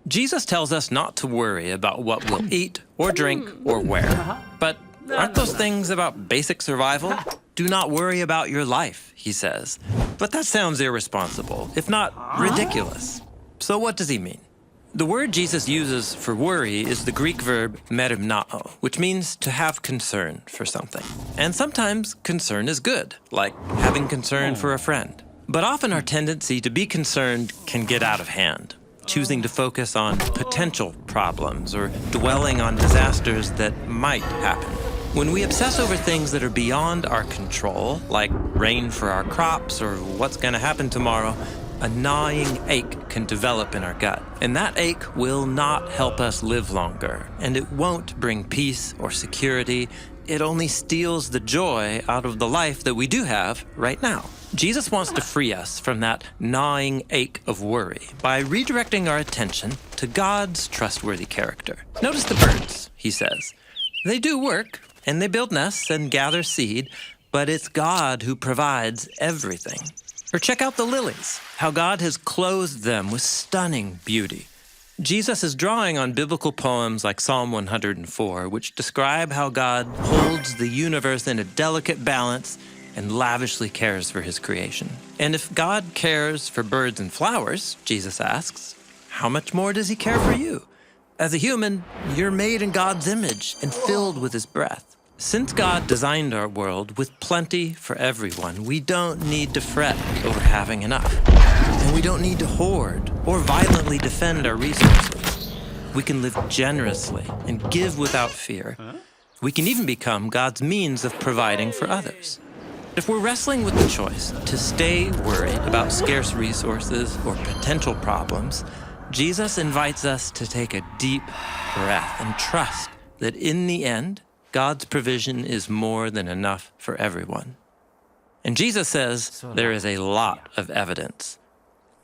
Jesus tells us not to worry about what we'll eat or drink or wear. But aren't those things about basic survival? Do not worry about your life, he says. But that sounds irresponsible, if not ridiculous. So what does he mean? The word Jesus uses for worry is the Greek verb merimnao, which means to have concern for something. And sometimes concern is good, like having concern for a friend. But often our tendency to be concerned can get out of hand, choosing to focus on potential problems or dwelling on disasters that might happen. When we obsess over things that are beyond our control, like rain for our crops or what's going to happen tomorrow, a gnawing ache can develop in our gut. And that ache will not help us live longer, and it won't bring peace or security. It only steals the joy out of the life that we do have right now. Jesus wants to free us from that gnawing ache of worry by redirecting our attention to God's trustworthy character. Notice the birds, he says. They do work, and they build nests and gather seed, but it's God who provides everything. Or check out the lilies, how God has clothed them with stunning beauty. Jesus is drawing on biblical poems like Psalm 104, which describe how God holds the universe in a delicate balance and lavishly cares for his creation. And if God cares for birds and flowers, Jesus asks, how much more does he care for you? As a human, you're made in God's image and filled with his breath. Since God designed our world with plenty for everyone, we don't need to fret over having enough. And we don't need to hoard or violently defend our resources. We can live generously and give without fear. We can even become God's means of providing for others. If we're wrestling with the choice to stay worried about scarce resources or potential problems, Jesus invites us to take a deep breath and trust that in the end, God's provision is more than enough for everyone. And Jesus says there is a lot of evidence.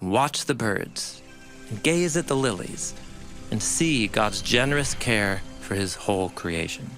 Watch the birds and gaze at the lilies and see God's generous care for his whole creation.